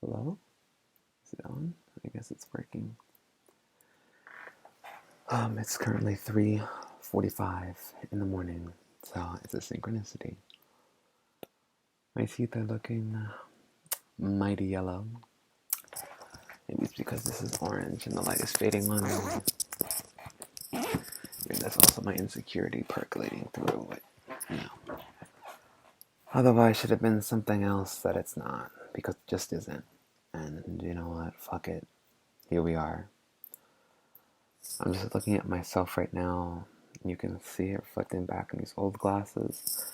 Hello? Is it on? I guess it's working. It's currently 3:45 in the morning, so it's a synchronicity. My teeth are looking mighty yellow. Maybe it's because this is orange and the light is fading on me. Maybe that's also my insecurity percolating through it. No. Otherwise, should have been something else that it's not, because it just isn't. And you know what? Fuck it. Here we are. I'm just looking at myself right now, and you can see it reflecting back in these old glasses.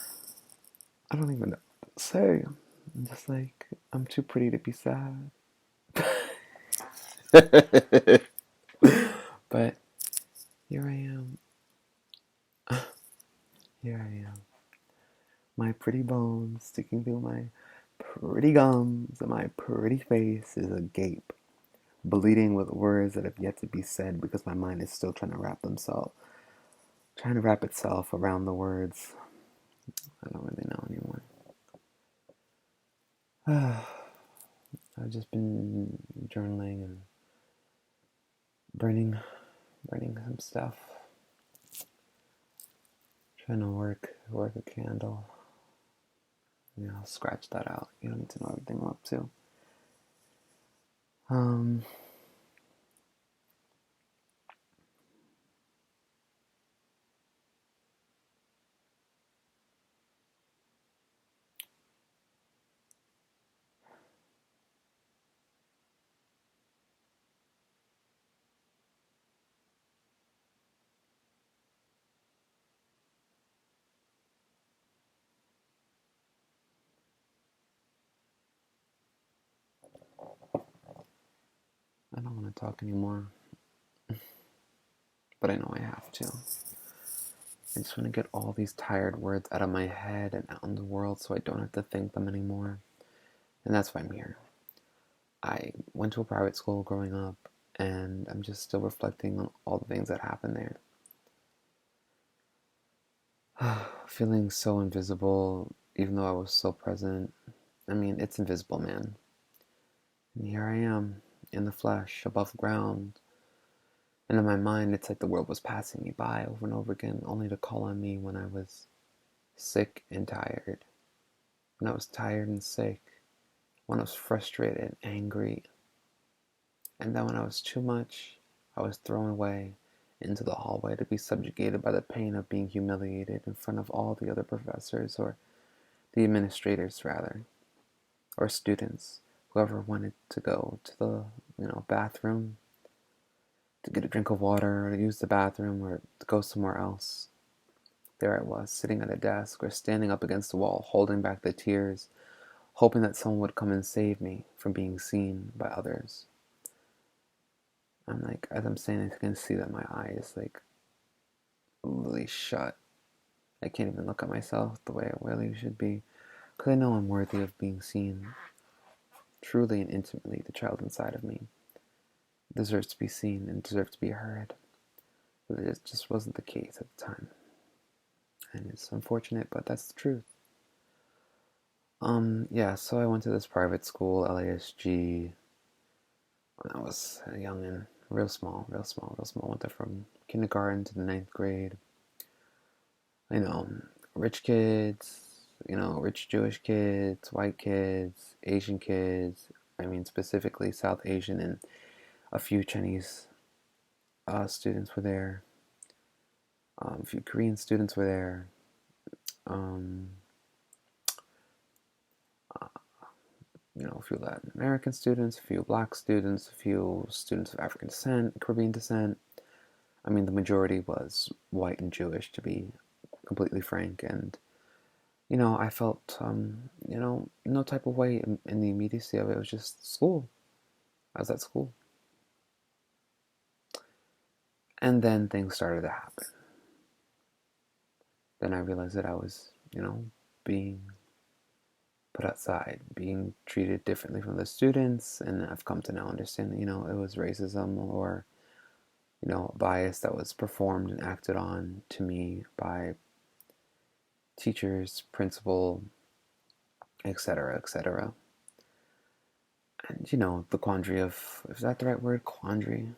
I don't even know what to say. I'm just like, I'm too pretty to be sad. But here I am. Here I am. My pretty bones sticking through my pretty gums, and my pretty face is agape, bleeding with words that have yet to be said because my mind is still trying to wrap itself around the words. I don't really know anymore. I've just been journaling and burning some stuff. Trying to work a candle. Yeah, I'll scratch that out. You don't need to know everything I'm up to. Um, I don't want to talk anymore, but I know I have to. I just want to get all these tired words out of my head and out in the world so I don't have to think them anymore. And that's why I'm here. I went to a private school growing up, and I'm just still reflecting on all the things that happened there. Feeling so invisible, even though I was so present. I mean, it's invisible, man. And here I am, in the flesh, above ground. And in my mind, it's like the world was passing me by over and over again, only to call on me when I was sick and tired. When I was tired and sick. When I was frustrated, angry. And then when I was too much, I was thrown away into the hallway to be subjugated by the pain of being humiliated in front of all the other professors, or the administrators, rather, or students, whoever wanted to go to the, bathroom to get a drink of water, or to use the bathroom, or to go somewhere else. There I was, sitting at a desk or standing up against the wall, holding back the tears, hoping that someone would come and save me from being seen by others. I'm like, as I'm saying, I can see that my eye is like really shut. I can't even look at myself the way I really should be, because I know I'm worthy of being seen. Truly and intimately, the child inside of me deserves to be seen and deserves to be heard. But it just wasn't the case at the time. And it's unfortunate, but that's the truth. Yeah, so I went to this private school, LASG, when I was young and real small. Went there from kindergarten to the ninth grade. I know, rich kids, rich Jewish kids, white kids, Asian kids. I mean, specifically South Asian, and a few Chinese students were there. A few Korean students were there. Um, a few Latin American students, a few black students, a few students of African descent, Caribbean descent. I mean, the majority was white and Jewish, to be completely frank. And, I felt, no type of way in the immediacy of it. It was just school. I was at school. And then things started to happen. Then I realized that I was, being put outside, being treated differently from the students. And I've come to now understand that, it was racism or, bias that was performed and acted on to me by teachers, principal, etc., etc. And the quandary of, is that the right word? Quandary?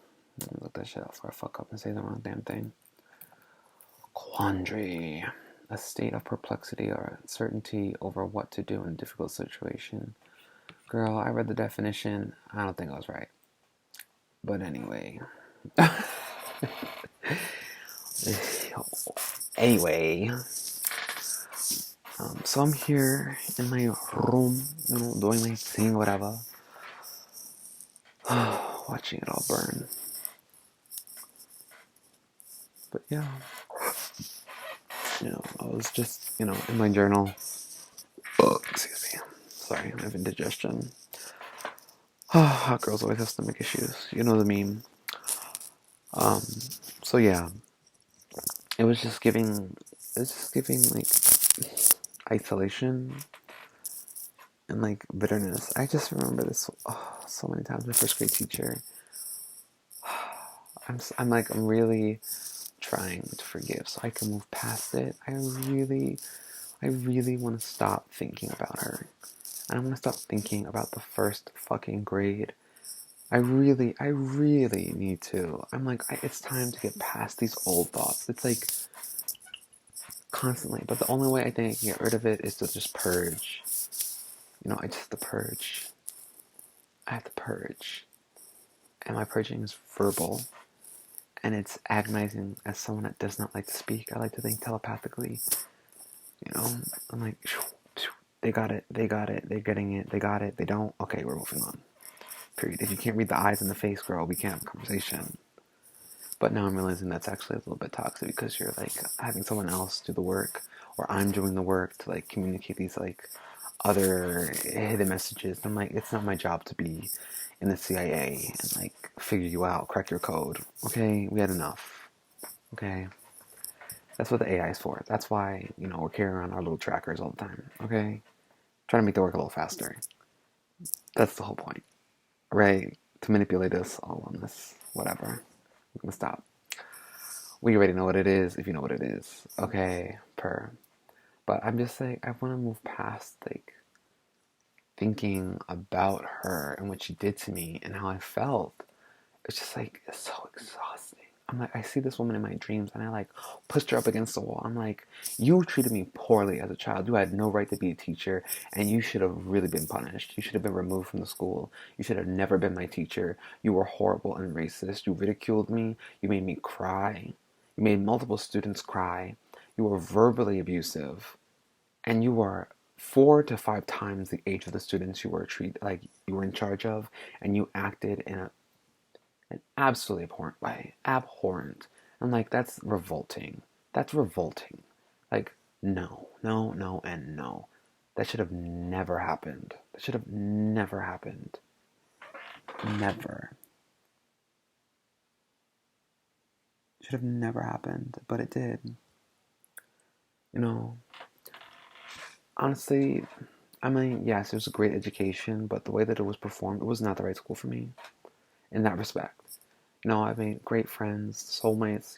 Look that shit up before I fuck up and say the wrong damn thing. Quandary. A state of perplexity or uncertainty over what to do in a difficult situation. Girl, I read the definition. I don't think I was right. But anyway. Anyway. So I'm here in my room, doing my thing, whatever. Watching it all burn. But yeah. I was just, in my journal. Oh, excuse me. Sorry, I have indigestion. Hot girls always have stomach issues. You know the meme. So yeah, it was just giving like isolation and like bitterness. I just remember this so many times. My first grade teacher. I'm really trying to forgive so I can move past it. I really want to stop thinking about her. And I want to stop thinking about the first fucking grade. I really need to. It's time to get past these old thoughts. It's like constantly, but the only way I think I can get rid of it is to just purge. I just have to purge. I have to purge. And my purging is verbal. And it's agonizing as someone that does not like to speak. I like to think telepathically. I'm like, they got it, they're getting it, they got it, they don't. Okay, we're moving on. Period. If you can't read the eyes and the face, girl, we can't have a conversation. But now I'm realizing that's actually a little bit toxic because you're like having someone else do the work, or I'm doing the work to like communicate these like other hidden messages. I'm like, it's not my job to be in the CIA and like figure you out, crack your code. Okay, we had enough. Okay, that's what the AI is for. That's why we're carrying around our little trackers all the time. Okay, trying to make the work a little faster. That's the whole point, right? To manipulate us all on this, whatever. I'm gonna stop. We already know what it is if you know what it is. Okay, But I'm just like, I want to move past like thinking about her and what she did to me and how I felt. It's just like, it's so exhausting. I'm like, I see this woman in my dreams and I like pushed her up against the wall. I'm like, you treated me poorly as a child. You had no right to be a teacher and you should have really been punished. You should have been removed from the school. You should have never been my teacher. You were horrible and racist. You ridiculed me. You made me cry. You made multiple students cry. You were verbally abusive. And you were 4 to 5 times the age of the students you were you were in charge of, and you acted in an absolutely abhorrent way. Abhorrent. I'm like, that's revolting. That's revolting. Like, no, no, no, and no. That should have never happened. That should have never happened. Never. Should have never happened, but it did. Honestly, I mean, yes, it was a great education, but the way that it was performed, it was not the right school for me in that respect. I made great friends, soulmates,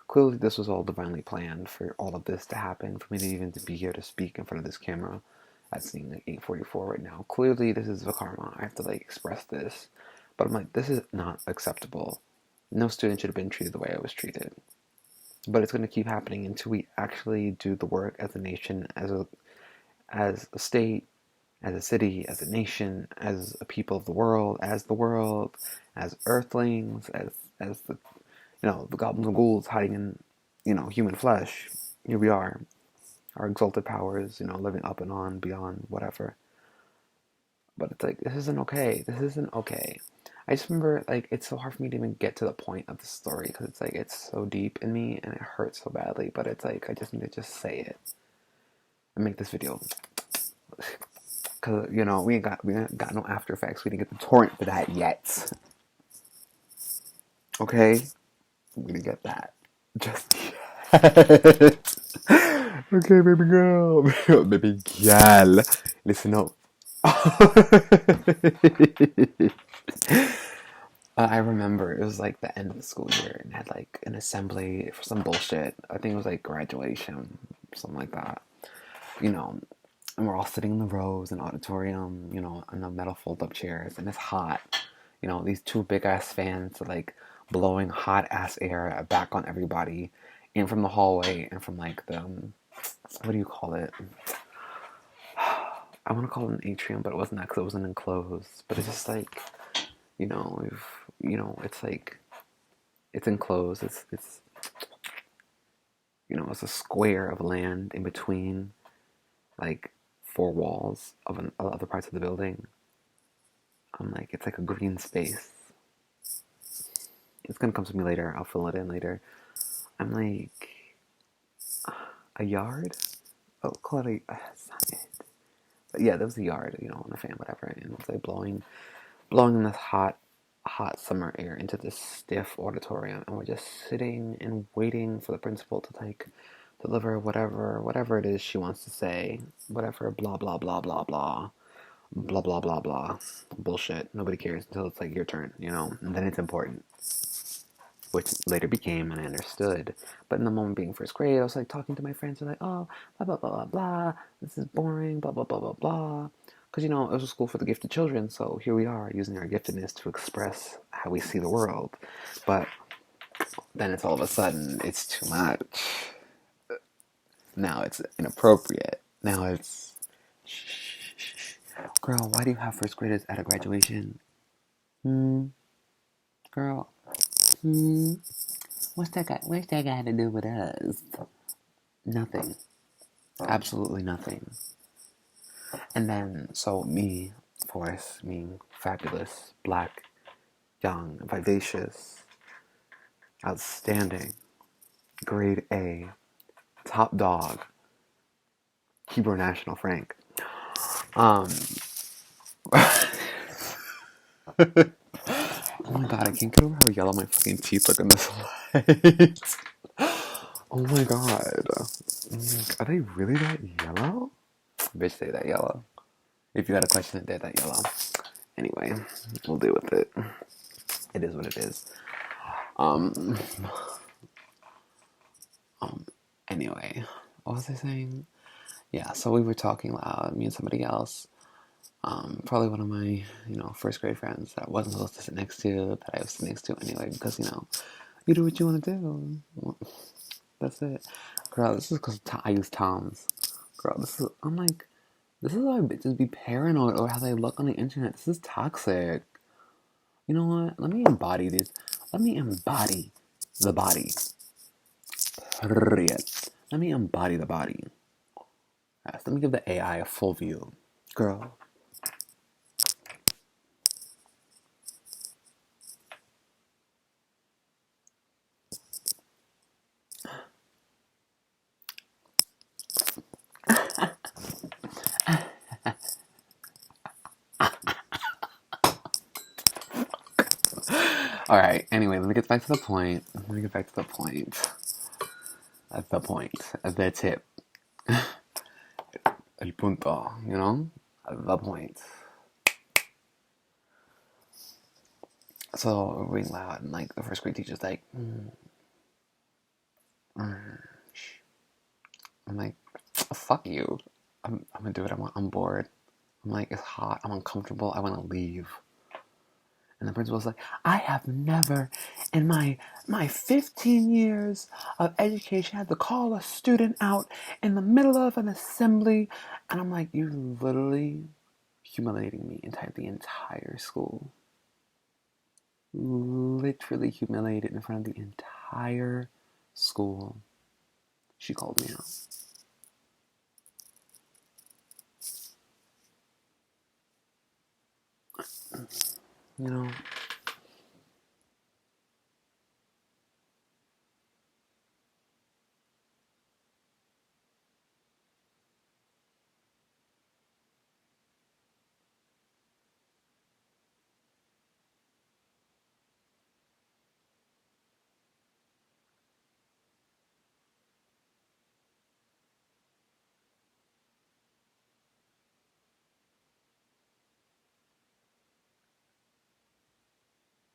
Clearly this was all divinely planned for all of this to happen, for me to even to be here to speak in front of this camera at seeing like 8:44 right now. Clearly this is the karma. I have to like express this. But I'm like, this is not acceptable. No student should have been treated the way I was treated. But it's going to keep happening until we actually do the work as a nation, as a state, as a city, as a nation, as a people of the world, as earthlings, as the goblins and ghouls hiding in human flesh. Here we are, our exalted powers, living up and on, beyond, whatever. But it's like, this isn't okay. This isn't okay. I just remember, like, it's so hard for me to even get to the point of the story because it's like, it's so deep in me and it hurts so badly. But it's like, I just need to just say it and make this video. Because, we ain't got no After Effects. We didn't get the torrent for that yet. Okay? We didn't get that. Just yet. Okay, baby girl. Baby gal. Listen up. I remember it was like the end of the school year and had like an assembly for some bullshit. I think it was like graduation, something like that. and we're all sitting in the rows in auditorium, on the metal fold-up chairs, and it's hot. These two big-ass fans are, like, blowing hot-ass air back on everybody, and from the hallway, and from, like, the, what do you call it? I want to call it an atrium, but it wasn't that because it wasn't enclosed. But it's just like, it's like, it's enclosed. It's a square of land in between, like, four walls of other parts of the building. I'm like, it's like a green space. It's gonna come to me later. I'll fill it in later. I'm like, a yard? Oh, call it that's not it. But yeah, there was a yard, on a fan, whatever. And it was like blowing this hot summer air into this stiff auditorium. And we're just sitting and waiting for the principal to, like, deliver whatever it is she wants to say. Whatever, blah, blah, blah, blah, blah. Blah, blah, blah, blah. Bullshit. Nobody cares until it's, like, your turn, And then it's important. Which later became, and I understood. But in the moment being first grade, I was, like, talking to my friends, and like, oh, blah, blah, blah, blah, blah. This is boring, blah, blah, blah, blah, blah. Because, it was a school for the gifted children, so here we are, using our giftedness to express how we see the world. But then it's all of a sudden, it's too much. Now it's inappropriate. Now it's, shh. Girl, why do you have first graders at a graduation? Girl. What's that guy to do with us? Nothing. Absolutely nothing. And then, so me, of course, being fabulous, black, young, vivacious, outstanding, grade A, top dog, Hebrew National Frank. Oh my god, I can't get over how yellow my fucking teeth look in this light. Oh my god. Are they really that yellow? Bitch, they that yellow. If you had a question, they're that yellow. Anyway, we'll deal with it. It is what it is. Anyway, what was I saying? Yeah, so we were talking loud, me and somebody else. Probably one of my, first grade friends that I wasn't supposed to sit next to, that I was sitting next to anyway, because, you do what you want to do. That's it. Girl, this is because I use Tom's. Girl, I'm like, this is why bitches be paranoid or how they look on the internet. This is toxic. You know what? Let me embody this. Let me embody the body. Period. Let me embody the body. Yes, let me give the AI a full view. Girl. Alright, anyway, let me get back to the point. At the point. At the tip. El punto, At the point. So we're reading loud, and, like, the first grade teacher's like, shh. I'm like, fuck you. I'm gonna do what I want. I'm bored. I'm like, it's hot. I'm uncomfortable. I want to leave. And the principal's like, I have never in my 15 years of education had to call a student out in the middle of an assembly. And I'm like, you're literally humiliating me in the entire school. Literally humiliated in front of the entire school. She called me out.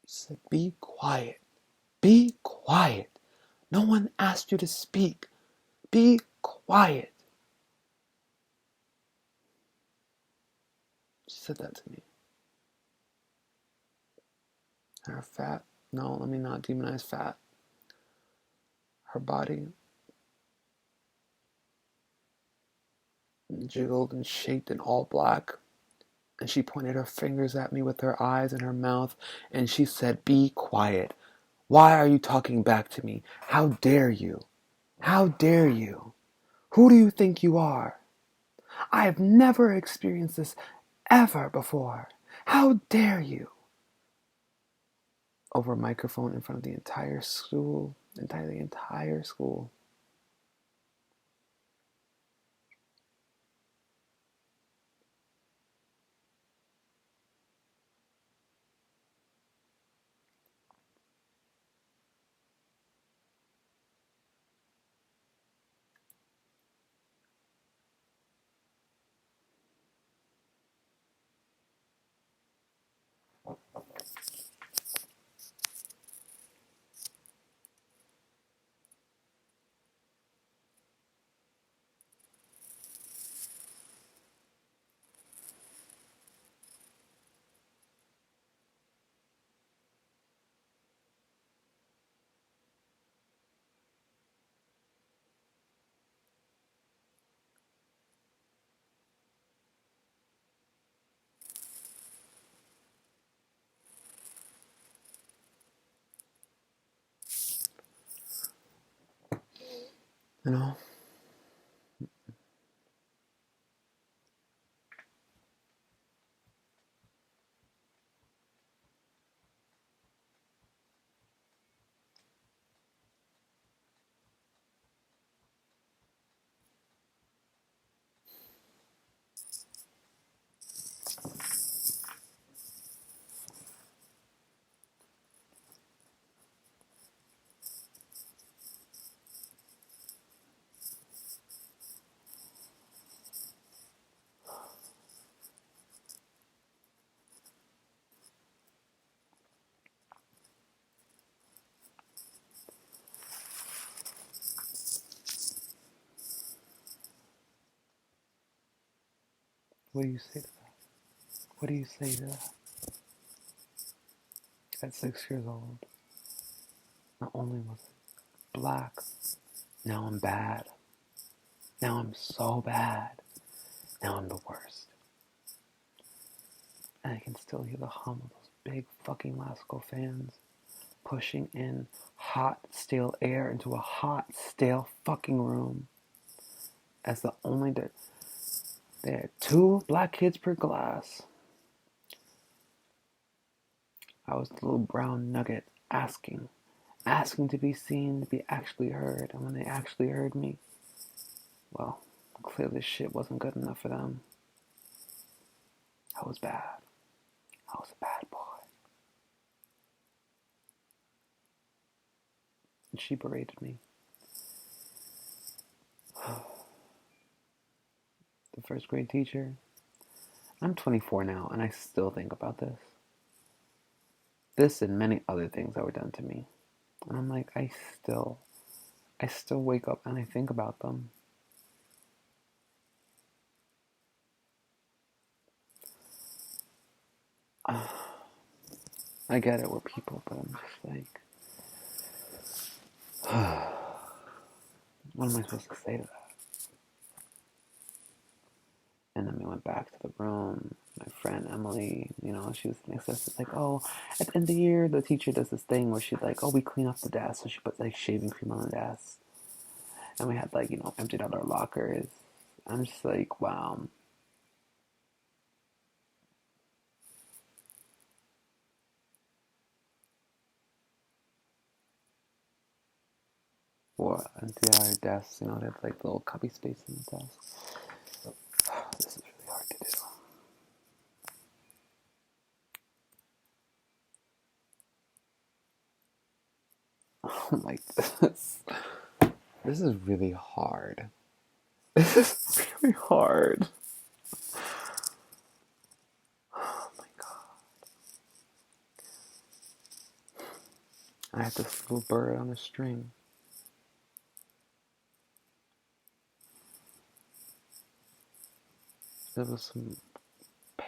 She said, be quiet. Be quiet. No one asked you to speak. Be quiet. said that to me. Her fat, no, let me not demonize fat. Her body jiggled and shaped in all black. And she pointed her fingers at me with her eyes and her mouth, and she said, "Be quiet. Why are you talking back to me? How dare you? How dare you? Who do you think you are? I have never experienced this ever before. How dare you?" Over a microphone in front of the entire school. The entire school. You know? What do you say to that? What do you say to that? At 6 years old, not only was it black, now I'm bad. Now I'm so bad. Now I'm the worst. And I can still hear the hum of those big fucking Lasco fans pushing in hot, stale air into a hot, stale fucking room. As the only they had 2 black kids per glass. I was the little brown nugget asking to be seen, to be actually heard. And when they actually heard me, well, clearly shit wasn't good enough for them. I was bad. I was a bad boy. And she berated me. The first grade teacher. I'm 24 now, and I still think about this. This and many other things that were done to me. And I'm like, I still wake up and I think about them. I get it, we're people, but I'm just like, what am I supposed to say to that? And then we went back to the room. My friend Emily, she was next to us. It's like, oh, at the end of the year, the teacher does this thing where she's like, oh, we clean up the desk. So she put like shaving cream on the desk. And we had like, emptied out our lockers. I'm just like, wow. Or empty out our desks, they had like little cubby space in the desk. This is really hard to do. Oh my goodness. This is really hard. This is really hard. Oh my god. I had this little bird on a string. There was some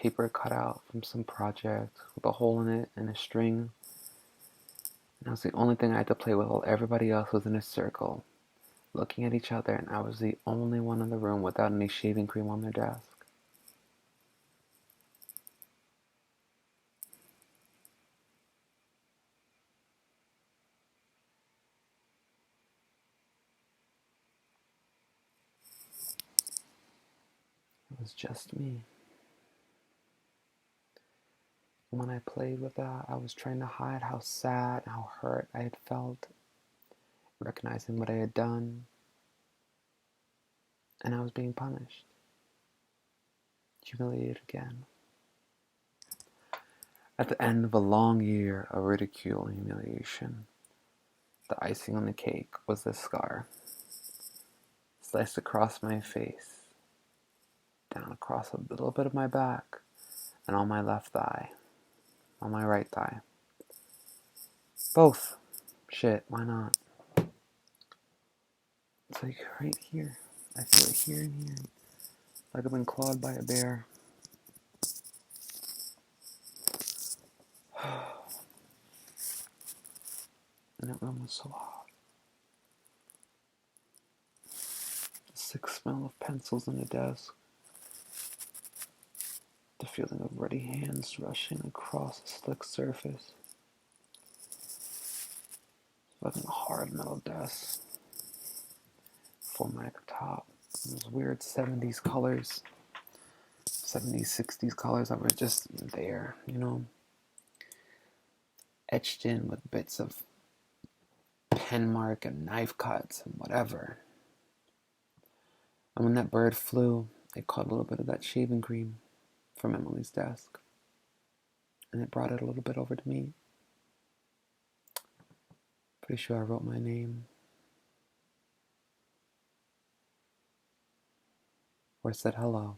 paper cut out from some project with a hole in it and a string. And that was the only thing I had to play with while everybody else was in a circle, looking at each other, and I was the only one in the room without any shaving cream on their desk. It was just me. When I played with that, I was trying to hide how sad, how hurt I had felt, recognizing what I had done, and I was being punished, humiliated again. At the end of a long year of ridicule and humiliation, the icing on the cake was this scar, sliced across my face, down across a little bit of my back, and on my left thigh, on my right thigh. Both. Shit, why not? It's like right here. I feel it here and here. Like I've been clawed by a bear. And that room was so hot. The sick smell of pencils on the desk. The feeling of ruddy hands rushing across a slick surface. Like a hard metal desk. Format at the top. Those weird 70s colors. 70s, 60s colors that were just there, you know. Etched in with bits of pen mark and knife cuts and whatever. And when that bird flew, it caught a little bit of that shaving cream from Emily's desk. And it brought it a little bit over to me. Pretty sure I wrote my name. Or said hello.